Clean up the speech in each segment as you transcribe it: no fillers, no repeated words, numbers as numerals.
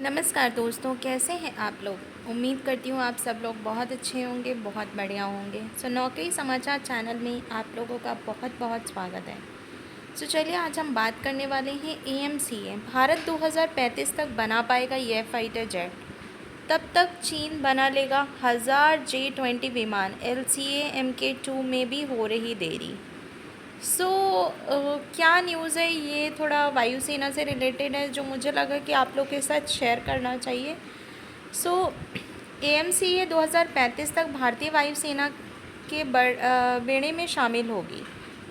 नमस्कार दोस्तों, कैसे हैं आप लोग। उम्मीद करती हूँ आप सब लोग बहुत अच्छे होंगे, बहुत बढ़िया होंगे। नौकरी समाचार चैनल में आप लोगों का बहुत बहुत स्वागत है। चलिए आज हम बात करने वाले हैं AMCA। भारत 2035 तक बना पाएगा यह फाइटर जेट। तब तक चीन बना लेगा 1000 J-20 विमान। LCA Mk2 में भी हो रही देरी। क्या न्यूज़ है, ये थोड़ा वायुसेना से रिलेटेड है जो मुझे लगा कि आप लोग के साथ शेयर करना चाहिए। सो AMCA 2035 तक भारतीय वायुसेना के बेड़े में शामिल होगी।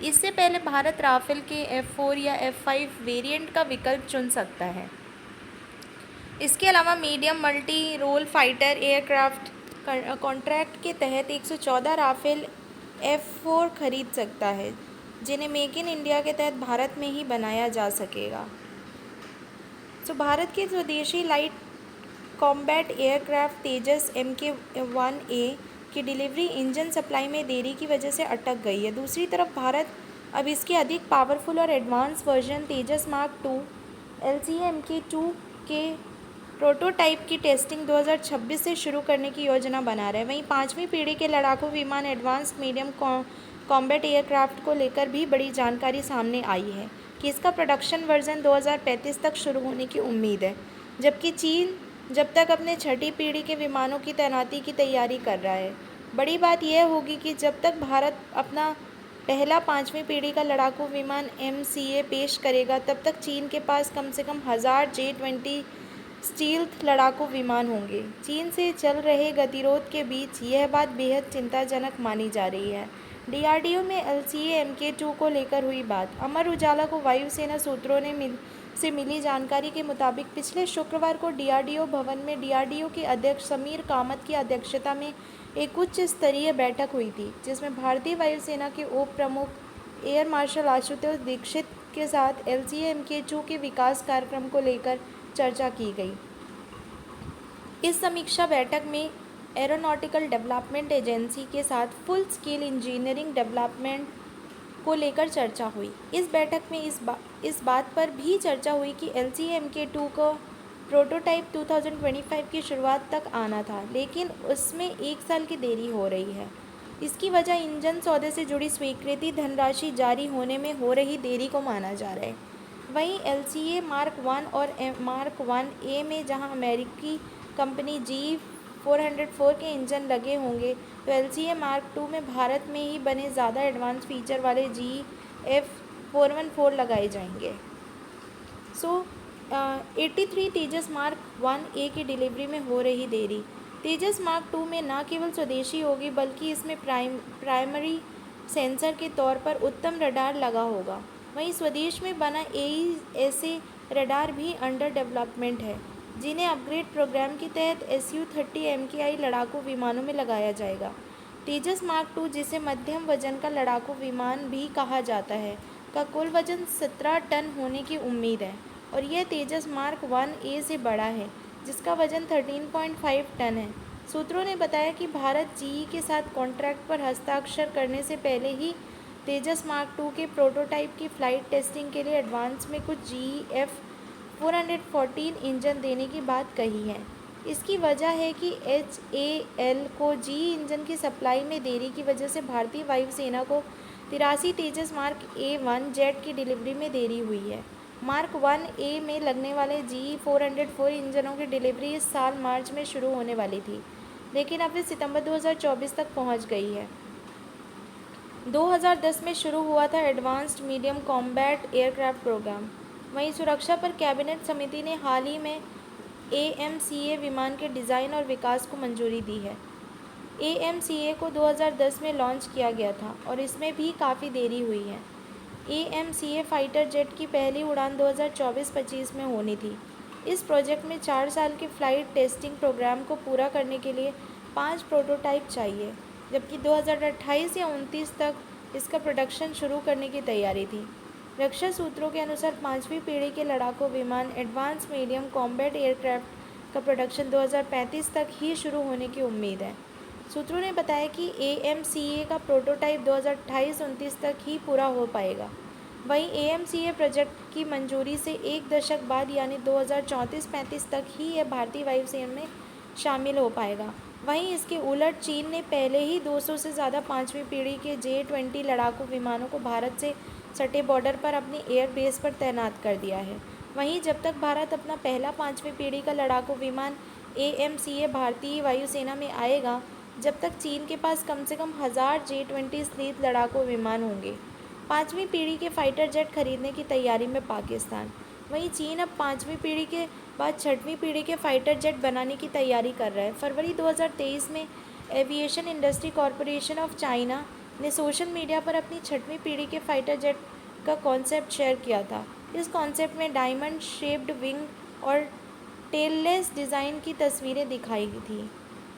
इससे पहले भारत राफेल के F4 या F5 वेरिएंट का विकल्प चुन सकता है। इसके अलावा medium multi role fighter aircraft contract के तहत 114 राफेल F4 खरीद सकता है, जिन्हें मेक इन इंडिया के तहत भारत में ही बनाया जा सकेगा। भारत के स्वदेशी लाइट कॉम्बैट एयरक्राफ्ट तेजस Mk1A की डिलीवरी इंजन सप्लाई में देरी की वजह से अटक गई है। दूसरी तरफ भारत अब इसके अधिक पावरफुल और एडवांस वर्जन तेजस मार्क 2 LCA Mk2 के प्रोटोटाइप की टेस्टिंग 2026 से शुरू करने की योजना बना रहा है। वहीं 5वीं पीढ़ी के लड़ाकू विमान एडवांस मीडियम कॉम्बैट एयरक्राफ्ट को लेकर भी बड़ी जानकारी सामने आई है कि इसका प्रोडक्शन वर्जन 2035 तक शुरू होने की उम्मीद है, जबकि चीन जब तक अपने छठी पीढ़ी के विमानों की तैनाती की तैयारी कर रहा है। बड़ी बात यह होगी कि जब तक भारत अपना पहला 5वीं पीढ़ी का लड़ाकू विमान MCA पेश करेगा, तब तक चीन के पास कम से कम 1000 J-20 स्टील्थ लड़ाकू विमान होंगे। चीन से चल रहे गतिरोध के बीच यह बात बेहद चिंताजनक मानी जा रही है। DRDO में LCA Mk2 को लेकर हुई बात। अमर उजाला को वायुसेना सूत्रों से मिली जानकारी के मुताबिक पिछले शुक्रवार को DRDO भवन में DRDO के अध्यक्ष समीर कामत की अध्यक्षता में एक उच्च स्तरीय बैठक हुई थी, जिसमें भारतीय वायुसेना के उप प्रमुख एयर मार्शल आशुतोष दीक्षित के साथ LCA Mk2 के विकास कार्यक्रम को लेकर चर्चा की गई। इस समीक्षा बैठक में एरोनॉटिकल डेवलपमेंट एजेंसी के साथ फुल स्केल इंजीनियरिंग डेवलपमेंट को लेकर चर्चा हुई। इस बैठक में इस बात पर भी चर्चा हुई कि LCA Mk2 को प्रोटोटाइप 2025 की शुरुआत तक आना था, लेकिन उसमें 1 साल की देरी हो रही है। इसकी वजह इंजन सौदे से जुड़ी स्वीकृति धनराशि जारी होने में हो रही देरी को माना जा रहा है। वहीं LCA मार्क 1 और मार्क 1A में जहां अमेरिकी कंपनी G404 के इंजन लगे होंगे, तो LCA मार्क 2 में भारत में ही बने ज़्यादा एडवांस फीचर वाले GF414 लगाए जाएंगे। 83 तेजस मार्क 1A की डिलीवरी में हो रही देरी। तेजस मार्क 2 में न केवल स्वदेशी होगी, बल्कि इसमें प्राइमरी सेंसर के तौर पर उत्तम रडार लगा होगा। वहीं स्वदेश में बना AESA रडार भी अंडर डेवलपमेंट है, जिन्हें अपग्रेड प्रोग्राम के तहत Su-30 MKI लड़ाकू विमानों में लगाया जाएगा। तेजस मार्क 2, जिसे मध्यम वजन का लड़ाकू विमान भी कहा जाता है, का कुल वजन 17 टन होने की उम्मीद है, और यह तेजस मार्क 1A से बड़ा है, जिसका वजन 13.5 टन है। सूत्रों ने बताया कि भारत GE के साथ कॉन्ट्रैक्ट पर हस्ताक्षर करने से पहले ही तेजस मार्क 2 के प्रोटोटाइप की फ़्लाइट टेस्टिंग के लिए एडवांस में कुछ GF414 इंजन देने की बात कही है। इसकी वजह है कि HAL को GE इंजन की सप्लाई में देरी की वजह से भारतीय वायुसेना को 83 तेजस मार्क A1 जेट की डिलीवरी में देरी हुई है। मार्क 1A में लगने वाले GE404 इंजनों की डिलीवरी इस साल मार्च में शुरू होने वाली थी, लेकिन अब वे सितंबर 2024 तक पहुंच गई है। 2010 में शुरू हुआ था advanced medium combat aircraft programme. वहीं सुरक्षा पर कैबिनेट समिति ने हाल ही में AMCA विमान के डिज़ाइन और विकास को मंजूरी दी है। AMCA को 2010 में लॉन्च किया गया था और इसमें भी काफ़ी देरी हुई है। AMCA फाइटर जेट की पहली उड़ान 2024-25 में होनी थी। इस प्रोजेक्ट में 4 साल के फ़्लाइट टेस्टिंग प्रोग्राम को पूरा करने के लिए 5 प्रोटोटाइप चाहिए, जबकि 2028 या 29 तक इसका प्रोडक्शन शुरू करने की तैयारी थी। रक्षा सूत्रों के अनुसार 5वीं पीढ़ी के लड़ाकू विमान एडवांस मीडियम कॉम्बैट एयरक्राफ्ट का प्रोडक्शन 2035 तक ही शुरू होने की उम्मीद है। सूत्रों ने बताया कि AMCA का प्रोटोटाइप 2028-29 तक ही पूरा हो पाएगा। वहीं एएमसीए प्रोजेक्ट की मंजूरी से एक दशक बाद यानी 2034-35 तक ही यह भारतीय वायुसेना में शामिल हो पाएगा। वहीं इसके उलट चीन ने पहले ही 200 से ज़्यादा 5वीं पीढ़ी के J-20 लड़ाकू विमानों को भारत से सटे बॉर्डर पर अपनी एयर बेस पर तैनात कर दिया है। वहीं जब तक भारत अपना पहला 5वीं पीढ़ी का लड़ाकू विमान एएमसीए भारतीय वायुसेना में आएगा, जब तक चीन के पास कम से कम 1000 J-20 स्लीथ लड़ाकू विमान होंगे। 5वीं पीढ़ी के फाइटर जेट खरीदने की तैयारी में पाकिस्तान। वहीं चीन अब 5वीं पीढ़ी के बाद 6वीं पीढ़ी के फाइटर जेट बनाने की तैयारी कर रहा है। फरवरी 2023 में aviation industry corporation of China ने सोशल मीडिया पर अपनी 6वीं पीढ़ी के फाइटर जेट का कॉन्सेप्ट शेयर किया था। इस कॉन्सेप्ट में डायमंड शेप्ड विंग और टेललेस डिज़ाइन की तस्वीरें दिखाई थी।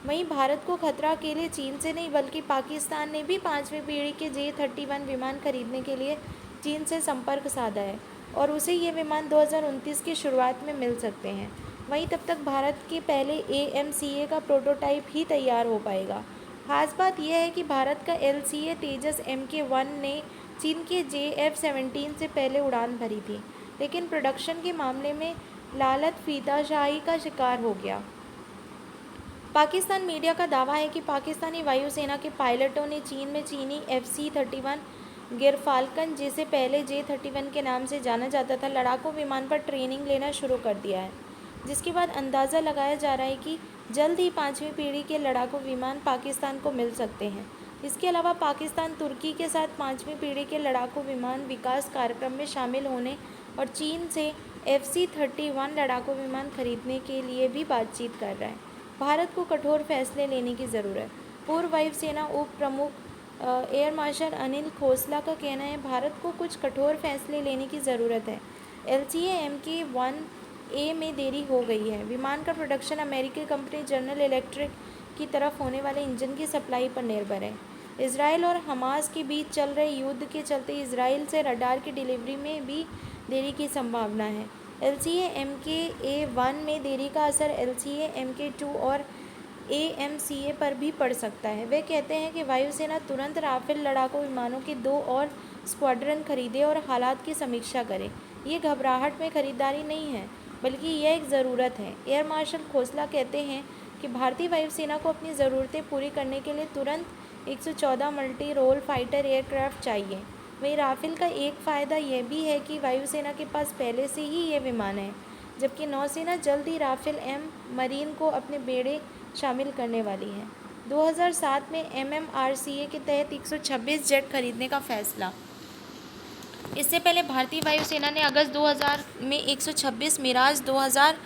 वहीं भारत को खतरा अकेले चीन से नहीं बल्कि पाकिस्तान ने भी 5वीं पीढ़ी के J-31 विमान खरीदने के लिए चीन से संपर्क साधा है और उसे ये विमान 2029 की शुरुआत में मिल सकते हैं। वहीं तब तक भारत के पहले एएमसीए का प्रोटोटाइप ही तैयार हो पाएगा। खास बात यह है कि भारत का LCA तेजस Mk-1 ने चीन के JF-17 से पहले उड़ान भरी थी, लेकिन प्रोडक्शन के मामले में लालत फीताशाही का शिकार हो गया। पाकिस्तान मीडिया का दावा है कि पाकिस्तानी वायुसेना के पायलटों ने चीन में चीनी FC-31 गिरफाल्कन, जिसे पहले J-31 के नाम से जाना जाता था, लड़ाकू विमान पर ट्रेनिंग लेना शुरू कर दिया है, जिसके बाद अंदाज़ा लगाया जा रहा है कि जल्द ही 5वीं पीढ़ी के लड़ाकू विमान पाकिस्तान को मिल सकते हैं। इसके अलावा पाकिस्तान तुर्की के साथ 5वीं पीढ़ी के लड़ाकू विमान विकास कार्यक्रम में शामिल होने और चीन से FC-31 लड़ाकू विमान खरीदने के लिए भी बातचीत कर रहा है। भारत को कठोर फैसले लेने की ज़रूरत। पूर्व वायुसेना उप प्रमुख एयर मार्शल अनिल खोसला का कहना है, भारत को कुछ कठोर फैसले लेने की ज़रूरत है। LCA Mk-1A में देरी हो गई है। विमान का प्रोडक्शन अमेरिकी कंपनी जनरल इलेक्ट्रिक की तरफ होने वाले इंजन की सप्लाई पर निर्भर है। इसराइल और हमास के बीच चल रहे युद्ध के चलते इसराइल से रडार की डिलीवरी में भी देरी की संभावना है। LCA Mk-1 में देरी का असर LCA Mk-2 और AMCA पर भी पड़ सकता है। वे कहते हैं कि वायुसेना तुरंत राफेल लड़ाकू विमानों के 2 और स्क्वाड्रन खरीदे और हालात की समीक्षा करे। ये घबराहट में खरीदारी नहीं है, बल्कि यह एक ज़रूरत है। एयर मार्शल खोसला कहते हैं कि भारतीय वायुसेना को अपनी ज़रूरतें पूरी करने के लिए तुरंत 114 मल्टी रोल फाइटर एयरक्राफ्ट चाहिए। वहीं राफेल का एक फ़ायदा यह भी है कि वायुसेना के पास पहले से ही ये विमान है, जबकि नौसेना जल्द ही राफेल M मरीन को अपने बेड़े शामिल करने वाली है। 2007 में MMRCA के तहत 126 जेट खरीदने का फैसला। इससे पहले भारतीय वायुसेना ने अगस्त 2000 में 126 मिराज 2000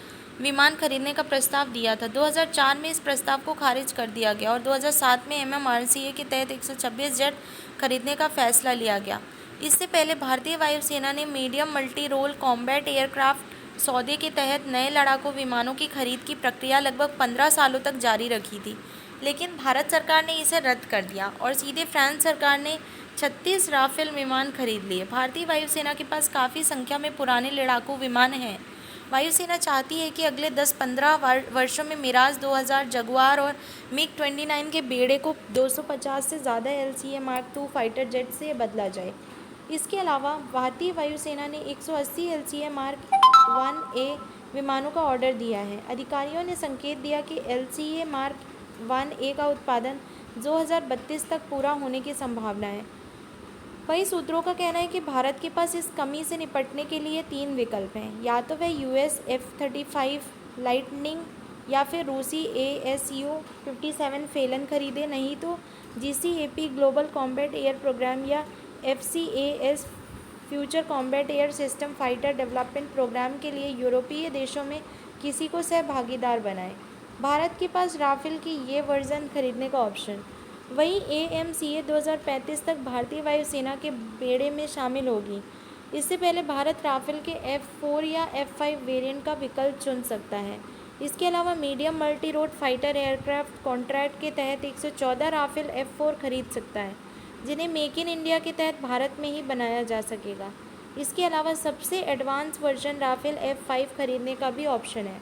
विमान खरीदने का प्रस्ताव दिया था। 2004 में इस प्रस्ताव को खारिज कर दिया गया और 2007 में MMRCA के तहत 126 जेट खरीदने का फैसला लिया गया। इससे पहले भारतीय वायुसेना ने medium multi role combat aircraft सौदे के तहत नए लड़ाकू विमानों की खरीद की प्रक्रिया लगभग 15 सालों तक जारी रखी थी, लेकिन भारत सरकार ने इसे रद्द कर दिया और सीधे फ्रांस सरकार ने 36 राफेल विमान खरीद लिए। भारतीय वायुसेना के पास काफ़ी संख्या में पुराने लड़ाकू विमान हैं। वायुसेना चाहती है कि अगले 10-15 वर्षों में मिराज 2000, जगुआर और MiG-29 के बेड़े को 250 से ज़्यादा LCA Mark II fighter jet से बदला जाए। इसके अलावा भारतीय वायुसेना ने 180 LCA Mark 1A विमानों का ऑर्डर दिया है। अधिकारियों ने संकेत दिया कि LCA Mark 1A का उत्पादन 2032 तक पूरा होने की संभावना है। वहीं सूत्रों का कहना है कि भारत के पास इस कमी से निपटने के लिए 3 विकल्प हैं। या तो वह US F-35 लाइटनिंग या फिर रूसी ASU-57 फेलन खरीदे, नहीं तो GCAP global combat air programme या FCAS future combat air system fighter development programme के लिए यूरोपीय देशों में किसी को सहभागीदार बनाए। भारत के पास राफेल की ये वर्जन खरीदने का ऑप्शन। वहीं AMCA 2035 तक भारतीय वायुसेना के बेड़े में शामिल होगी। इससे पहले भारत राफेल के F-4 या F-5 वेरिएंट का विकल्प चुन सकता है। इसके अलावा medium multi road fighter aircraft contract के तहत 114 राफेल F-4 खरीद सकता है, जिन्हें मेक इन इंडिया के तहत भारत में ही बनाया जा सकेगा। इसके अलावा सबसे एडवांस वर्जन राफेल F-5 खरीदने का भी ऑप्शन है।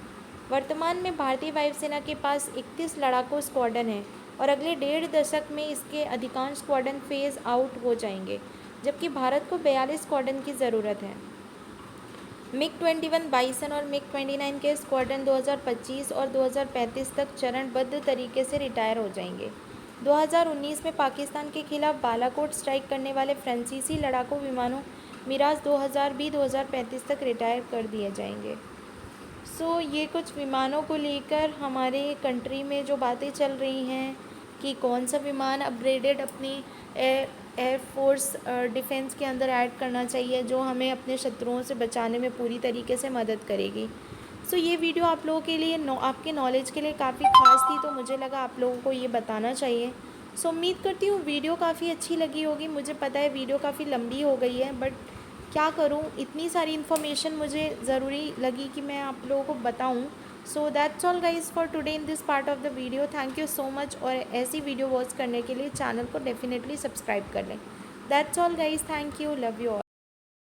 वर्तमान में भारतीय वायुसेना के पास 31 लड़ाकू स्क्वाड्रन हैं और अगले 1.5 दशक में इसके अधिकांश स्क्वाड्रन फेज आउट हो जाएंगे। जबकि भारत को 42 स्क्वाड्रन की ज़रूरत है। MiG-21 बाइसन और MiG-29 के स्क्वाड्रन 2025 और 2035 तक चरणबद्ध तरीके से रिटायर हो जाएंगे। 2019 में पाकिस्तान के खिलाफ बालाकोट स्ट्राइक करने वाले फ्रांसीसी लड़ाकू विमानों मिराज 2000 भी 2035 तक रिटायर कर दिए जाएंगे। ये कुछ विमानों को लेकर हमारे कंट्री में जो बातें चल रही हैं कि कौन सा विमान अपग्रेडेड अपनी एयरफोर्स डिफेंस के अंदर ऐड करना चाहिए, जो हमें अपने शत्रुओं से बचाने में पूरी तरीके से मदद करेगी। ये वीडियो आप लोगों के लिए आपके नॉलेज के लिए काफ़ी ख़ास थी, तो मुझे लगा आप लोगों को ये बताना चाहिए। उम्मीद करती हूँ वीडियो काफ़ी अच्छी लगी होगी। मुझे पता है वीडियो काफ़ी लंबी हो गई है, बट क्या करूँ, इतनी सारी इन्फॉर्मेशन मुझे ज़रूरी लगी कि मैं आप लोगों को बताऊँ। That's all guys for today in this part of the video. Thank you so much. और ऐसी वीडियो वॉच करने के लिए चैनल को डेफिनेटली सब्सक्राइब कर लें। That's all guys, thank you, love you all.